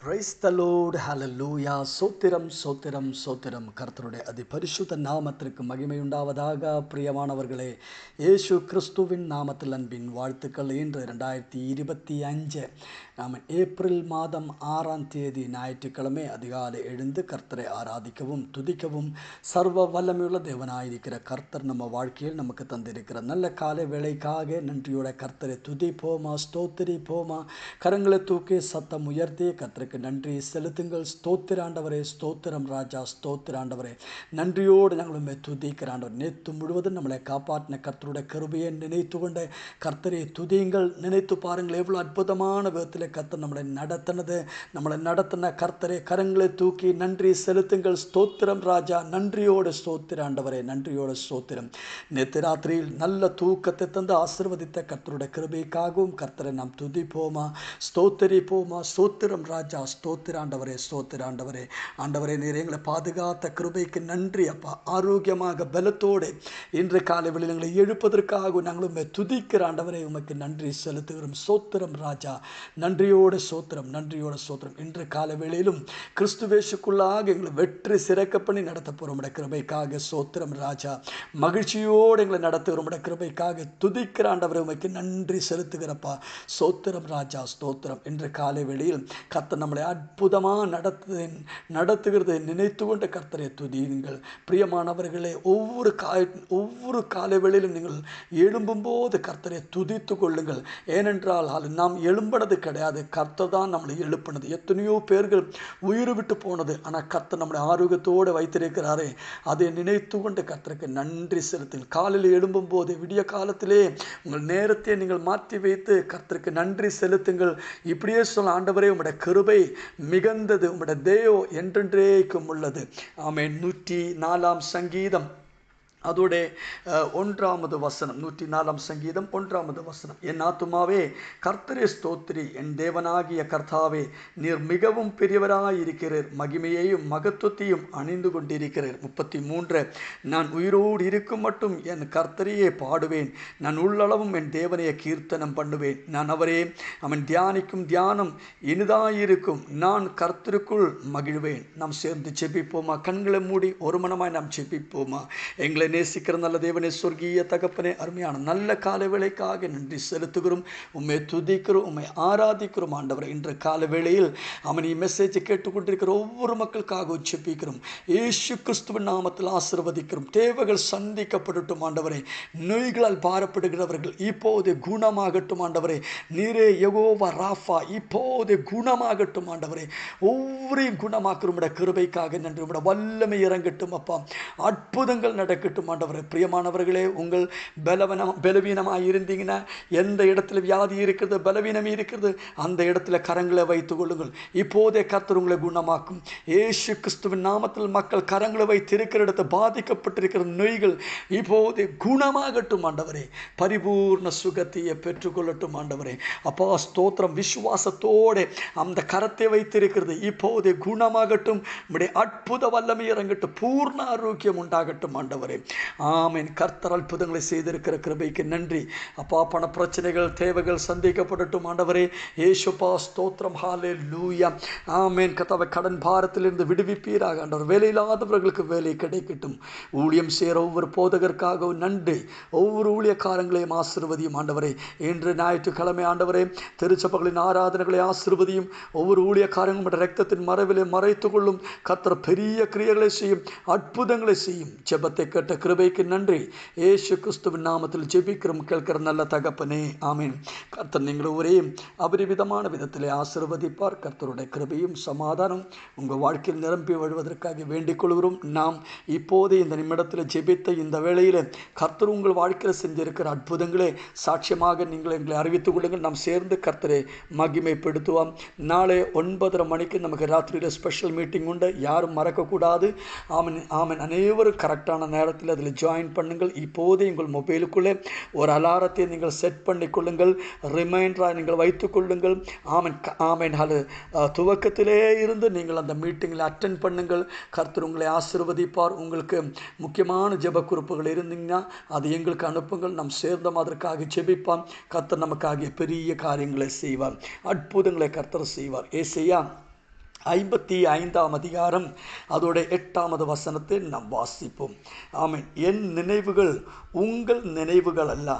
Praise the Lord, ஹல்லேலூயா. சோத்திரம் சோத்திரம் சோத்திரம். கர்த்தருடைய அதிபரிசுத்த நாமத்திற்கு மகிமை உண்டாவதாக. பிரியமானவர்களே, இயேசு கிறிஸ்துவின் நாமத்தில் அன்பின் வாழ்த்துக்கள். இன்று 2025 நாம் ஏப்ரல் மாதம் 6ஆம் தேதி ஞாயிற்றுக்கிழமை அதிகாலை எழுந்து கர்த்தரை ஆராதிக்கவும் துதிக்கவும் சர்வ வல்லமையுள்ள தேவனாயிருக்கிற கர்த்தர் நம்ம வாழ்க்கையில் நமக்கு தந்திருக்கிற நல்ல காலை வேளைக்காக நன்றியோட கர்த்தரை துதிப்போமா, ஸ்தோத்திரிப்போமா. கரங்களை தூக்கி சத்தம் உயர்த்தி கர்த்தருக்கு நன்றி செலுத்துங்கள். ஸ்தோத்திராண்டவரே, ஸ்தோத்திரம் ராஜா, ஸ்தோத்திராண்டவரே. நன்றியோடு நாங்கள் துதிக்கிற ஆண்டவர், நேற்று முழுவதும் நம்மளை காப்பாற்றின கர்த்தருடைய கிருபையை நினைத்து கொண்ட கர்த்தரை துதியுங்கள். நினைத்து பாருங்கள், எவ்வளோ அற்புதமான விதத்தில் கர்த்தர் நம்மளை நடத்தின கர்த்தரை கரங்களை தூக்கி நன்றி செலுத்துங்கள். ஸ்தோத்திரம் ராஜா, நன்றியோடு ஸ்தோத்திராண்டவரே, நன்றியோடு ஸ்தோத்திரம். நேற்று ராத்திரியில் நல்ல தூக்கத்தை தந்து ஆசீர்வதித்த கர்த்தருடைய கிருபைக்காகவும் கர்த்தரை நாம் துதிப்போமா, ஸ்தோத்திரிப்போமா. ஸ்தோத்திரம் ராஜா, ஸ்தோத்திராண்டவரே, ஸ்தோத்திராண்டவரே. ஆண்டவரே, நீர் எங்களை பாதுகாத்த கிருபைக்கு நன்றி அப்பா. ஆரோக்கியமாக பலத்தோடு இன்று காலை வெளியில் எங்களை எழுப்பதற்காக நாங்களும் துதிக்கிற ஆண்டவரே, உமக்கு நன்றி செலுத்துகிறோம். ஸ்தோத்திரம் ராஜா, நன்றியோடு ஸ்தோத்திரம், நன்றியோடு ஸ்தோத்திரம். இன்று காலை வேளையிலும் கிறிஸ்துவேசுக்குள்ளாக எங்களை வெற்றி சிறக்க பண்ணி நடத்த போகிறோம் கிருபைக்காக ஸ்தோத்திரம் ராஜா. மகிழ்ச்சியோடு எங்களை நடத்துகிறோம் கிருபைக்காக துதிக்கிற ஆண்டவரை உமக்கு நன்றி செலுத்துகிறப்பா. ஸ்தோத்திரம் ராஜா, ஸ்தோத்திரம். இன்று காலை வேளையில் கர்த்தர் நம்மளை அற்புதமாக நடத்துகிறதை நினைத்து கொண்ட கர்த்தரை துதியுங்கள். பிரியமானவர்களே, ஒவ்வொரு காலை வேளையிலும் நீங்கள் எழும்பும் போது கர்த்தரை துதித்து கொள்ளுங்கள். ஏனென்றால் நாம் எழும்பினது கிடையாது, கர்த்தர் தான் நம்மளை எழுப்பினது. எத்தனையோ பேர்கள் உயிர் விட்டு போனது, ஆனால் கர்த்தர் நம்மளை ஆரோக்கியத்தோடு வைத்திருக்கிறாரே, அதை நினைத்து கொண்டு கர்த்தருக்கு நன்றி செலுத்துங்கள். காலையில் எழும்பும் போது விடிய காலத்திலே உங்கள் நேரத்தை நீங்கள் மாற்றி வைத்து கர்த்தருக்கு நன்றி செலுத்துங்கள். இப்படியே சொல்ல, ஆண்டவரே உம்முடைய கிருபை மிகுந்தது, உம்முடைய தேவ என்றென்றைக்கும் உள்ளது. ஆமென். 104ஆம் சங்கீதம் அதோட 1வது வசனம், 104ஆம் சங்கீதம் 1வது வசனம். என் ஆத்துமாவே கர்த்தரை ஸ்தோத்திரி, என் தேவனாகிய கர்த்தாவே, நீர் மிகவும் பெரியவராயிருக்கிறீர், மகிமையையும் மகத்துவத்தையும் அணிந்து கொண்டிருக்கிறீர். 33 நான் உயிரோடு இருக்கும் மட்டும் என் கர்த்தரையே பாடுவேன், நான் உள்ளளவும் என் தேவனையை கீர்த்தனம் பண்ணுவேன். நான் அவரே அவன் தியானிக்கும் தியானம் இனிதாயிருக்கும், நான் கர்த்தருக்குள் மகிழ்வேன். நாம் சேர்ந்து செபிப்போமா? கண்களை மூடி ஒரு மனமாய் நாம் செபிப்போமா? எங்களை நேசிக்கிற நல்ல தேவனே, சொர்க்கீய தகப்பனே, அருமையான நல்ல காலை வேளைக்காக நன்றி செலுத்துகிறோம். உம்மை துதிக்கிறோம், உம்மை ஆராதிக்கிறோம் ஆண்டவரே. இன்று காலை வேளையில் அவன் மெசேஜை கேட்டுக்கொண்டிருக்கிற ஒவ்வொரு மக்களுக்காக உச்சபிக்கிறோம். இயேசு கிறிஸ்துவின் நாமத்தில் ஆசீர்வதிக்கிறோம். தேவைகள் சந்திக்கப்படட்டும் ஆண்டவரே. நோய்களால் பாரப்படுகிறவர்கள் இப்போது குணமாகட்டும் ஆண்டவரே. நீரே யெகோவா ராஃபா, இப்போது குணமாகட்டும் ஆண்டவரே. ஒவ்வொருவரையும் குணமாக்குற கிருபைக்காக நன்றி. உம்முடைய வல்லமை இறங்கட்டும் அப்பா. அற்புதங்கள் நடக்கட்டும் ஆண்டவரே. பிரியமானவர்களே, உங்கள் பலவீனமாக இருந்தீங்கன்னா, எந்த இடத்துல வியாதி இருக்கிறது, பலவீனம் இருக்கிறது, அந்த இடத்துல கரங்களை வைத்துக் கொள்ளுங்கள். இப்போதே கர்த்தர் உங்களை குணமாக்கும். இயேசு கிறிஸ்துவின் நாமத்தில் மக்கள் கரங்களை வைத்திருக்கிற இடத்தை பாதிக்கப்பட்டிருக்கிற நோய்கள் இப்போதே குணமாகட்டும் ஆண்டவரே. பரிபூர்ண சுகத்தையை பெற்றுக்கொள்ளட்டும் ஆண்டவரே. அப்பா ஸ்தோத்திரம். விசுவாசத்தோடு அந்த கரத்தை வைத்திருக்கிறது இப்போதே குணமாகட்டும். நம்முடைய அற்புத வல்லமை இறங்கட்டும். பூர்ண ஆரோக்கியம் உண்டாகட்டும் ஆண்டவரே. ஆமென். கர்த்தர் அற்புதங்களை செய்திருக்கிற கிருபைக்கு நன்றி அப்பா. பண பிரச்சனைகள் தேவைகள் சந்திக்கப்படட்டும் ஆண்டவரே. ஏசுப்பா ஸ்தோத்திரம். ஹல்லேலூயா. ஆமென். கர்த்தாவே, கடன் பாரத்திலிருந்து விடுவிப்பீராக ஆண்டவர். வேலை இல்லாதவர்களுக்கு வேலை கிடைக்கட்டும். ஊழியம் செய்கிற ஒவ்வொரு போதகருக்காக நன்றி. ஒவ்வொரு ஊழியக்காரங்களையும் ஆசீர்வதியும் ஆண்டவரே. இன்று ஞாயிற்றுக்கிழமை ஆண்டவரே, திருச்சபைகளின் ஆராதனைகளை ஆசீர்வதியும். ஒவ்வொரு ஊழியக்காரங்களும் இரத்தத்தின் மறைவிலே மறைத்துக் கொள்ளும். கர்த்தர் பெரிய கிரியைகளை செய்யும், அற்புதங்களை செய்யும். ஜெபத்தை கேட்ட கிருபைக்கு நன்றி. இயேசு கிறிஸ்துவின் நாமத்தில் ஜெபிக்கிறோம் கேட்கிற நல்ல தகப்பனே, ஆமென். கர்த்தர் நீங்கள் ஒரே அபரிவிதமான விதத்திலே ஆசீர்வதிப்பார். கர்த்தருடைய கிருபையும் சமாதானம் உங்கள் வாழ்க்கையில் நிரம்பி வருவதற்காக வேண்டிக் கொள்கிறோம். நாம் இப்போது இந்த நிமிடத்தில் ஜெபித்த இந்த வேளையில் கர்த்தர் உங்கள் வாழ்க்கையில் செஞ்சிருக்கிற அற்புதங்களே சாட்சியமாக நீங்கள் எங்களை அறிவித்துக் கொள்ளுங்கள். நாம் சேர்ந்து கர்த்தரை மகிமைப்படுத்துவோம். நாளை 9:30 மணிக்கு நமக்கு ராத்திரியில் ஸ்பெஷல் மீட்டிங் உண்டு. யாரும் மறக்கக்கூடாது. ஆமென், ஆமென். அனைவரும் கரெக்டான நேரத்தில் அதில் ஜாயின் பண்ணுங்கள். இப்போது உங்கள் மொபைலுக்குள்ளே ஒரு அலாரத்தை நீங்கள் செட் பண்ணிக்கொள்ளுங்கள். ரிமைண்டராக நீங்கள் வைத்துக் கொள்ளுங்கள். ஆமென், ஆமென். அது துவக்கத்திலே இருந்து நீங்கள் அந்த மீட்டிங்கில் அட்டென்ட் பண்ணுங்கள். கர்த்தர் உங்களை ஆசீர்வதிப்பார். உங்களுக்கு முக்கியமான ஜெப குறிப்புகள் இருந்தீங்கன்னா அது எங்களுக்கு அனுப்புங்கள். நாம் சேர்ந்தோம் அதற்காக ஜெபிப்பான். கர்த்தர் நமக்காக பெரிய காரியங்களை செய்வார். அற்புதங்களை கர்த்தர் செய்வார். ஏசையா 55ஆம் அதிகாரம் அதோட 8வது வசனத்தை நாம் வாசிப்போம். ஆமென். என் நினைவுகள் உங்கள் நினைவுகள் அல்ல,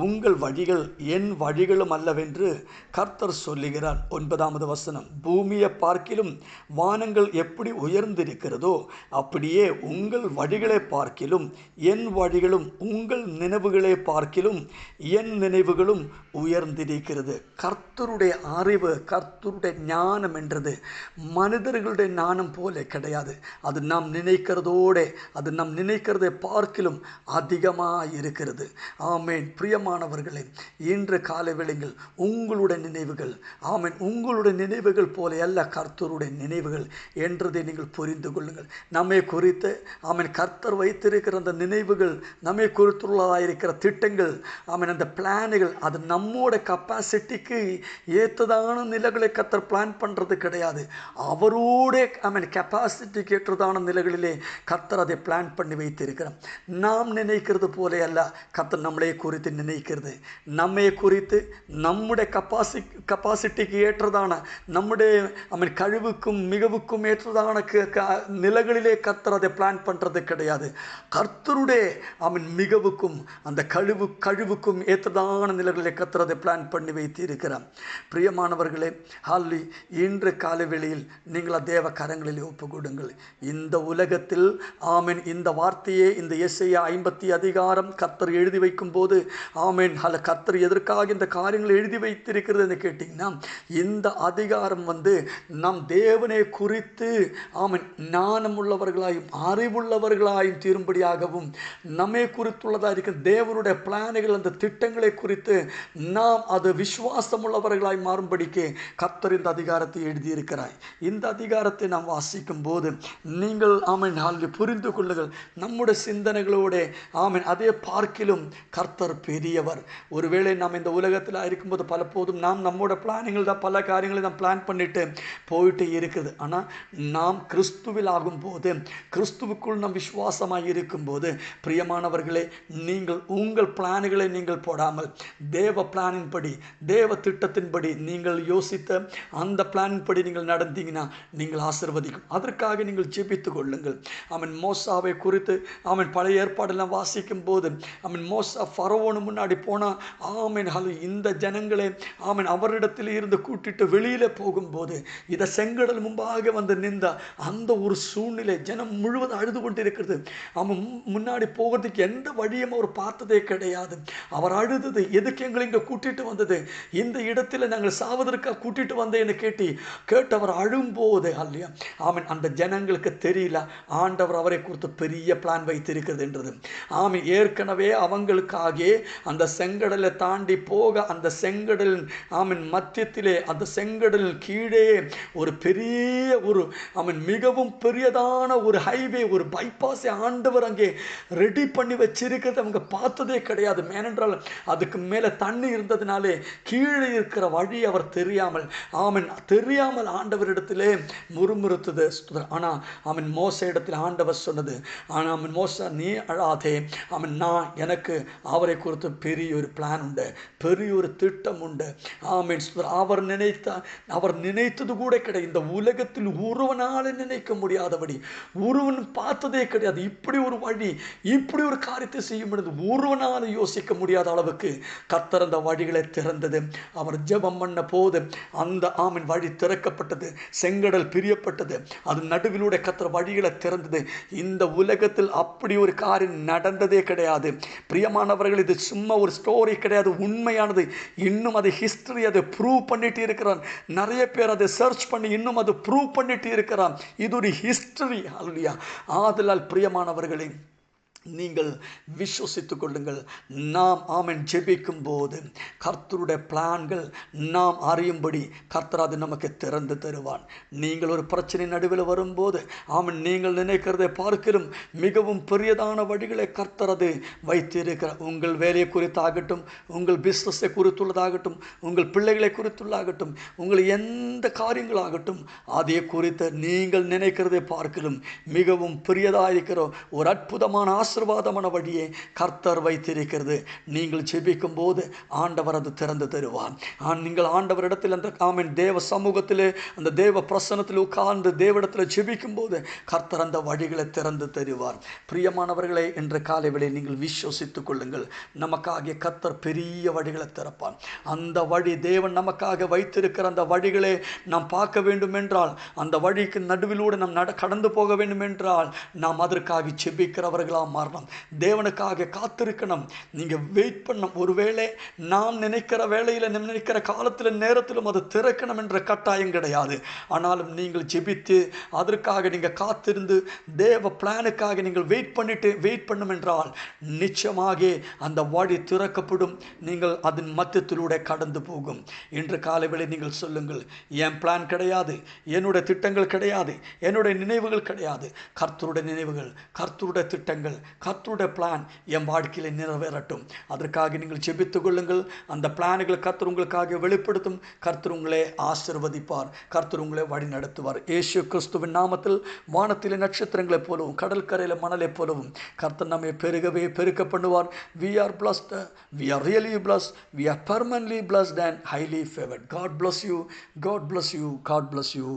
உங்கள் வழிகள் என் வழிகளும் அல்லவென்று கர்த்தர் சொல்லுகிறார். 9வது வசனம், பூமியை பார்க்கிலும் வானங்கள் எப்படி உயர்ந்திருக்கிறதோ அப்படியே உங்கள் வழிகளை பார்க்கிலும் என் வழிகளும் உங்கள் நினைவுகளை பார்க்கிலும் என் நினைவுகளும் உயர்ந்திருக்கிறது. கர்த்தருடைய அறிவு, கர்த்தருடைய ஞானம் என்றது மனிதர்களுடைய ஞானம் போல கிடையாது. அது நாம் நினைக்கிறதோடு, அது நாம் நினைக்கிறதை பார்க்கிலும் அதிகமாக இருக்கிறது. ஆமென். பிரியமானவர்களே, இன்று காலை வேளையில் உங்களுடைய நினைவுகள், ஆமென், உங்களுடைய நினைவுகள் போல அல்ல கர்த்தருடைய நினைவுகள் என்றதை நீங்கள் புரிந்து கொள்ளுங்கள். நம்மை குறித்து, ஆமென், கர்த்தர் வைத்திருக்கிற அந்த நினைவுகள், நம்மை குறித்துள்ளதாயிருக்கிற திட்டங்கள், ஆமென், அந்த பிளானுகள், அது நம்மோட கப்பாசிட்டிக்கு ஏற்றதான நிலைகளை கர்த்தர் பிளான் பண்ணுறது கிடையாது. அவரோட, ஆமென், கெப்பாசிட்டிக்கு ஏற்றதான நிலைகளிலே கர்த்தர் அதை பிளான் பண்ணி வைத்திருக்கிறார். நாம் நினைக்கிறது போல அல்ல கர்த்தர் நம்மளை குறித்து நினைக்கிறது. நம்மை குறித்து நம்முடைய கப்பாசிட்டிக்கு ஏற்றதான, நம்முடைய, ஆமென், கழிவுக்கும் மிகவுக்கும் ஏற்றதான நிலைகளிலே கர்த்தர் அதை பிளான் பண்ணுறது கிடையாது. கர்த்தருடைய, ஆமென், மிகவுக்கும் அந்த கழிவுக்கும் ஏற்றதான நிலைகளிலே கர்த்தர் அதை பிளான் பண்ணி வைத்திருக்கிறார். பிரியமானவர்களே, ஹாலி, இன்று காலை வேளையில் நீங்கள் தேவ கரங்களில் ஒப்பு கொடுங்கள். இந்த உலகத்தில், ஆமென், இந்த வார்த்தையே, இந்த எசேயா 50 அதிகாரம் கர்த்தர் எழுதி வைக்கும் போது, ஆமென், கர்த்தர் எதற்காக இந்த காரியங்களை எழுதி வைத்திருக்கிறது என்று கேட்டிங்கன்னா, இந்த அதிகாரம் நம் தேவனை குறித்து, ஆமென், ஞானம் உள்ளவர்களாயும் அறிவுள்ளவர்களாயும் தீரும்படியாகவும், நம்மை குறித்துள்ளதாக இருக்கிற தேவனுடைய பிளான்கள், அந்த திட்டங்களை குறித்து நாம் அது விசுவாசம் உள்ளவர்களாய் மாறும்படிக்கு கர்த்தர் இந்த அதிகாரத்தை எழுதியிருக்கிறார். இந்த அதிகாரத்தை நாம் வாசிக்கும் போது நீங்கள், ஆமென், புரிந்து கொள்ளுங்கள். நம்முடைய சிந்தனைகளோட, ஆமென், அதே பார்க்கிலும் கர்த்தர் பெரியவர். ஒருவேளை நாம் இந்த உலகத்தில் இருக்கும்போது பலபோதும் நாம் நம்மோட பிளானிங்கள் தான், பல காரியங்களை நாம் பிளான் பண்ணிட்டு போயிட்டு இருக்குது. ஆனால் நாம் கிறிஸ்துவில் ஆகும்போது, கிறிஸ்துவுக்குள் நாம் விசுவாசமாக இருக்கும்போது, பிரியமானவர்களே, நீங்கள் உங்கள் பிளான்களை நீங்கள் போடாமல் தேவ பிளானின்படி, தேவ திட்டத்தின்படி நீங்கள் யோசித்த அந்த பிளானின்படி நீங்கள் நடந்தீங்கன்னா நீங்கள் ஆசீர்வதிக்கும். அதற்காக நீங்கள் ஜெபித்துக் கொள்ளுங்கள். அவன் மோசாவை குறித்து, அவன் பழைய ஏற்பாடெல்லாம் வாசிக்கும் போது, அவன் மோசா ஃபரோவோனு முன்னாடி போனால், ஆமென், இந்த ஜனங்களே, ஆமென், அவரிடத்தில் இருந்து கூட்டிட்டு வெளியில் போகும்போது இதை செங்கடல் முன்பாக நின்ற அந்த ஒரு சூழ்நிலை, ஜனம் முழுவதும் அழுது கொண்டு இருக்கிறது. அவன் முன்னாடி போகிறதுக்கு எந்த வழியும் அவர் பார்த்ததே கிடையாது. அவர் அழுதது, எதுக்கு எங்களை இங்கே கூட்டிட்டு வந்தது, இந்த இடத்துல நாங்கள் சாவதற்காக கூட்டிட்டு வந்தேன்னு கேட்டவர் அழும்போது, அல்லையா, ஆமென், அந்த ஜனங்களுக்கு தெரியல ஆண்டவர் அவரை குறித்து பெரிய பிளான் வைத்திருக்கிறது என்றது. ஆமென். ஏற்கனவே அவங்களுக்காக அந்த செங்கடலை தாண்டி போக, அந்த செங்கடலின், ஆமென், மத்தியத்திலே, அந்த செங்கடலின் கீழே ஒரு பெரிய ஒரு, ஆமென், மிகவும் பெரியதான ஒரு ஹைவே, ஒரு பைபாஸை ஆண்டவர் அங்கே ரெடி பண்ணி வச்சிருக்கிறது அவங்க பார்த்ததே கிடையாது. ஏனென்றால் அதுக்கு மேலே தண்ணி இருந்ததுனாலே கீழே இருக்கிற வழி அவர் தெரியாமல், ஆமென், தெரியாமல் ஆண்டவரிடத்திலே முறுமுறுத்தது. ஆனால் அவன் மோச இடத்தில் ஆண்டவர் சொன்னது, ஆனால் அவன் மோச, நீ அழாதே, அவன், நான், எனக்கு அவரை குறித்து பெரிய ஒரு பிளான் உண்டு, பெரிய ஒரு திட்டம் உண்டு. ஆமென். அவர் நினைத்தது கூட கிடையாது. இந்த உலகத்தில் ஒருவனால நினைக்க முடியாதபடி, ஒருவன் பார்த்ததே கிடையாது. இப்படி ஒரு வழி, இப்படி ஒரு காரியத்தை செய்யும் பொழுது ஒருவனால யோசிக்க முடியாத அளவுக்கு கர்த்தர் அந்த வழிகளை திறந்தது. அவர் ஜெபம் பண்ண போது அந்த, ஆமென், வழி திறக்கப்பட்டது, செங்கடல் பிரியப்பட்டது, அது நடுவிலூടെ கர்த்தர் வழிகளை திறந்தது. இந்த உலகத்தில் அப்படி ஒரு காரியம் நடந்ததே கிடையாது. பிரியமானவர்கள், இது சும்மா ஒரு ஸ்டோரி கிடையாது, உண்மையானது. இன்னும் அது ஹிஸ்டரி, அதை ப்ரூவ் பண்ணிட்டு இருக்கிறான். நிறைய பேர் அதை சர்ச் பண்ணி இன்னும் அது ப்ரூவ் பண்ணிட்டு இருக்கிறான். இது ஒரு ஹிஸ்டரி. அல்லையா? ஆதலால் பிரியமானவர்களே, நீங்கள் விசுவசித்துக் கொள்ளுங்கள். நாம், ஆமென், ஜெபிக்கும் போது கர்த்தருடைய பிளான்கள் நாம் அறியும்படி கர்த்தர் அது நமக்கு திறந்து தருவான். நீங்கள் ஒரு பிரச்சனை நடுவில் வரும்போது, ஆமென், நீங்கள் நினைக்கிறதை பார்க்கிறோம் மிகவும் பெரியதான வழிகளை கர்த்தர் அது வைத்திருக்கிறார். உங்கள் வேலையை குறித்தாகட்டும், உங்கள் பிஸ்னஸை குறித்துள்ளதாகட்டும், உங்கள் பிள்ளைகளை குறித்துள்ளாகட்டும், உங்கள் எந்த காரியங்களாகட்டும், அதை குறித்து நீங்கள் நினைக்கிறதை பார்க்கிறோம் மிகவும் பெரியதாக இருக்கிற ஒரு அற்புதமான ஆசீர்வாதமான வழியை கர்த்தர் வைத்திருக்கிறது. நீங்கள் ஜெபிக்கும் போது ஆண்டவர் அது திறந்து தருவார். நீங்கள் ஆண்டவரிடத்தில் அந்த தேவ சமூகத்திலே அந்த தேவ பிரசன்னத்தில் உட்கார்ந்து தேவனிடத்தில் ஜெபிக்கும் போது கர்த்தர் அந்த வழிகளை திறந்து தருவார். பிரியமானவர்களே, இன்று காலை வேளை நீங்கள் விசுவசித்துக் கொள்ளுங்கள். நமக்காக கர்த்தர் பெரிய வழிகளை திறப்பார். அந்த வழி தேவன் நமக்காக வைத்திருக்கிற அந்த வழிகளை நாம் பார்க்க வேண்டும் என்றால், அந்த வழிக்கு நடுவிலூടെ நாம் கடந்து போக வேண்டும் என்றால், நாம் அதற்காக ஜெபிக்கிறவர்களாக மாறணும். தேவனுக்காக காத்திருக்கணும். நீங்கள் வெயிட் பண்ணணும். ஒருவேளை நாம் நினைக்கிற வேளையில் நினைக்கிற காலத்தில் நேரத்திலும் அது திறக்கணும் என்ற கட்டாயம் கிடையாது. ஆனாலும் நீங்கள் ஜெபித்து அதற்காக நீங்கள் காத்திருந்து தேவ பிளானுக்காக நீங்கள் வெயிட் பண்ணும் என்றால் நிச்சயமாக அந்த வழி திறக்கப்படும். நீங்கள் அதன் மத்தியத்திலூടെ கடந்து போகும். இன்று காலைவேளை நீங்கள் சொல்லுங்கள், என் பிளான் கிடையாது, என்னுடைய திட்டங்கள் கிடையாது, என்னுடைய நினைவுகள் கிடையாது. கர்த்தருடைய நினைவுகள், கர்த்தருடைய திட்டங்கள், கர்த்தருடைய பிளான் என் வாழ்க்கையில் நிறைவேறட்டும். அதற்காக நீங்கள் ஜெபித்துக் கொள்ளுங்கள். அந்த பிளான்களை கர்த்தர் உங்களுக்காக வெளிப்படுத்தும். கர்த்தர் உங்களை ஆசீர்வதிப்பார். கர்த்தர் உங்களை வழி நடத்துவார். இயேசு கிறிஸ்துவின் நாமத்தில் வானத்திலே நட்சத்திரங்களைப் போலவும் கடற்கரையில் மணலைப் போலவும் கர்த்தர் நம்மை பெருக்க பண்ணுவார். We are blessed. We are really blessed. We are permanently blessed and highly favored. God bless you. God bless you. God bless you.